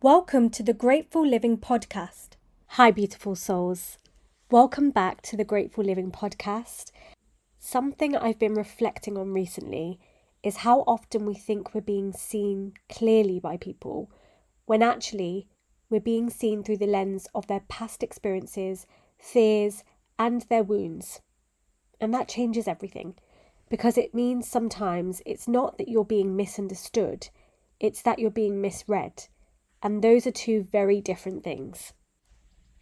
Welcome to the Grateful Living Podcast. Hi, beautiful souls. Welcome back to the Grateful Living Podcast. Something I've been reflecting on recently is how often we think we're being seen clearly by people, when actually we're being seen through the lens of their past experiences, fears, and their wounds. And that changes everything, because it means sometimes it's not that you're being misunderstood, it's that you're being misread. And those are two very different things.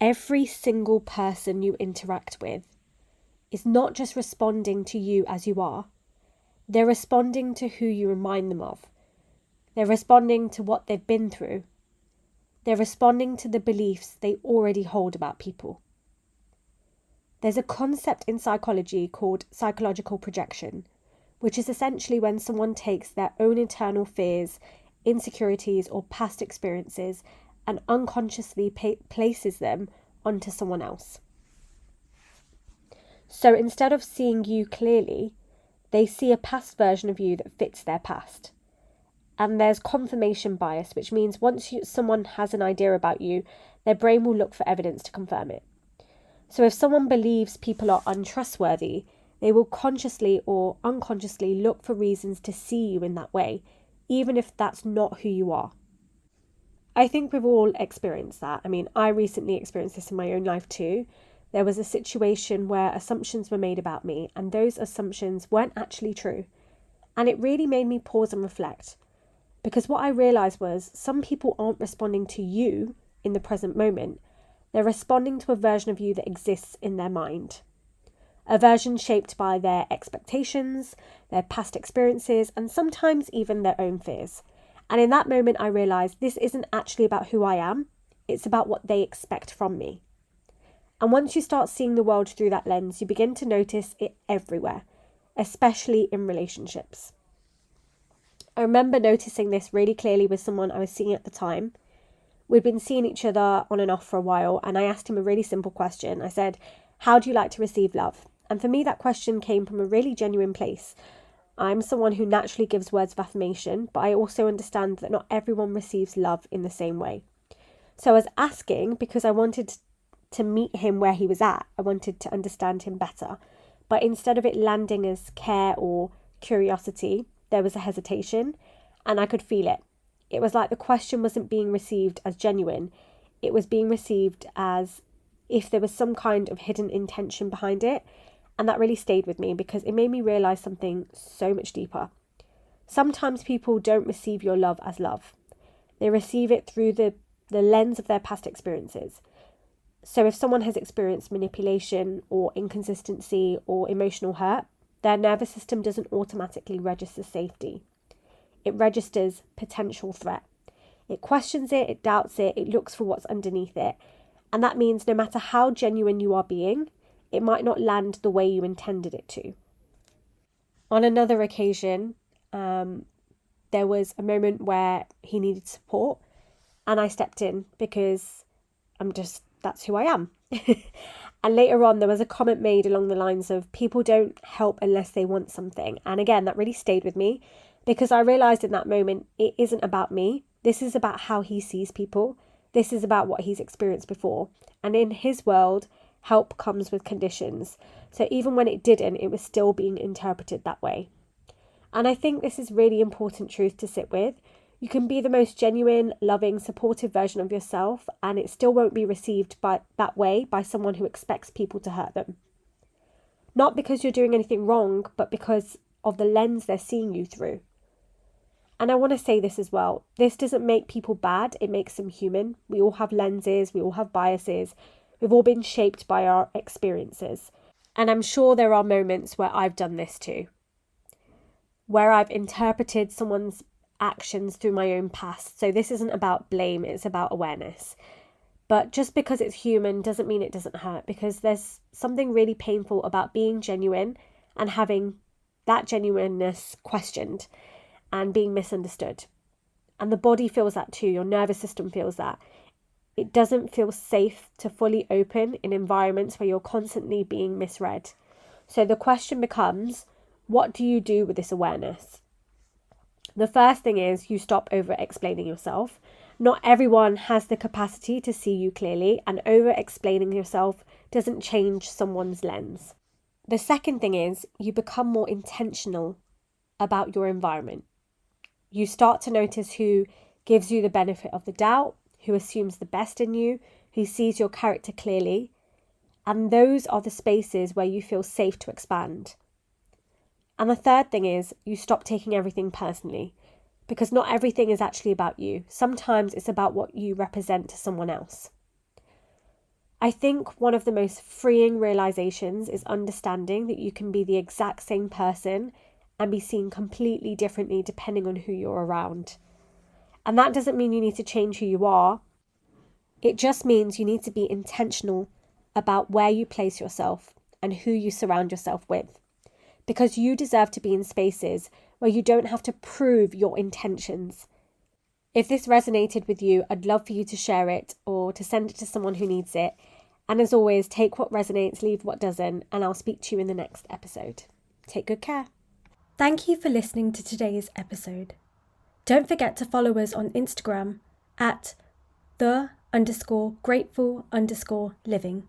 Every single person you interact with is not just responding to you as you are. They're responding to who you remind them of. They're responding to what they've been through. They're responding to the beliefs they already hold about people. There's a concept in psychology called psychological projection, which is essentially when someone takes their own internal fears, insecurities or past experiences and unconsciously places them onto someone else. So instead of seeing you clearly, they see a past version of you that fits their past. And there's confirmation bias, which means once someone has an idea about you, their brain will look for evidence to confirm it. So if someone believes people are untrustworthy, they will consciously or unconsciously look for reasons to see you in that way, even if that's not who you are. I think we've all experienced that. I recently experienced this in my own life too. There was a situation where assumptions were made about me, and those assumptions weren't actually true. And it really made me pause and reflect. Because what I realised was some people aren't responding to you in the present moment. They're responding to a version of you that exists in their mind. A version shaped by their expectations, their past experiences, and sometimes even their own fears. And in that moment, I realised this isn't actually about who I am. It's about what they expect from me. And once you start seeing the world through that lens, you begin to notice it everywhere, especially in relationships. I remember noticing this really clearly with someone I was seeing at the time. We'd been seeing each other on and off for a while, and I asked him a really simple question. I said, "How do you like to receive love?" And for me, that question came from a really genuine place. I'm someone who naturally gives words of affirmation, but I also understand that not everyone receives love in the same way. So I was asking because I wanted to meet him where he was at. I wanted to understand him better. But instead of it landing as care or curiosity, there was a hesitation, and I could feel it. It was like the question wasn't being received as genuine. It was being received as if there was some kind of hidden intention behind it. And that really stayed with me because it made me realise something so much deeper. Sometimes people don't receive your love as love. They receive it through the lens of their past experiences. So if someone has experienced manipulation or inconsistency or emotional hurt, their nervous system doesn't automatically register safety. It registers potential threat. It questions it, it doubts it, it looks for what's underneath it. And that means no matter how genuine you are being, it might not land the way you intended it to. On another occasion, there was a moment where he needed support, and I stepped in because that's who I am. And later on, there was a comment made along the lines of, people don't help unless they want something. And again, that really stayed with me because I realised in that moment, it isn't about me. This is about how he sees people. This is about what he's experienced before. And in his world, help comes with conditions. So even when it didn't, it was still being interpreted that way. And I think this is really important truth to sit with. You can be the most genuine, loving, supportive version of yourself, and it still won't be received that way by someone who expects people to hurt them. Not because you're doing anything wrong, but because of the lens they're seeing you through. And I want to say this as well. This doesn't make people bad, it makes them human. We all have lenses, we all have biases. We've all been shaped by our experiences. And I'm sure there are moments where I've done this too. Where I've interpreted someone's actions through my own past. So this isn't about blame, it's about awareness. But just because it's human doesn't mean it doesn't hurt, because there's something really painful about being genuine and having that genuineness questioned and being misunderstood. And the body feels that too, your nervous system feels that. It doesn't feel safe to fully open in environments where you're constantly being misread. So the question becomes, what do you do with this awareness? The first thing is you stop over explaining yourself. Not everyone has the capacity to see you clearly, and over explaining yourself doesn't change someone's lens. The second thing is you become more intentional about your environment. You start to notice who gives you the benefit of the doubt, who assumes the best in you, who sees your character clearly, and those are the spaces where you feel safe to expand. And the third thing is you stop taking everything personally, because not everything is actually about you. Sometimes it's about what you represent to someone else. I think one of the most freeing realizations is understanding that you can be the exact same person and be seen completely differently depending on who you're around. And that doesn't mean you need to change who you are. It just means you need to be intentional about where you place yourself and who you surround yourself with. Because you deserve to be in spaces where you don't have to prove your intentions. If this resonated with you, I'd love for you to share it or to send it to someone who needs it. And as always, take what resonates, leave what doesn't, and I'll speak to you in the next episode. Take good care. Thank you for listening to today's episode. Don't forget to follow us on Instagram at _the_grateful_living.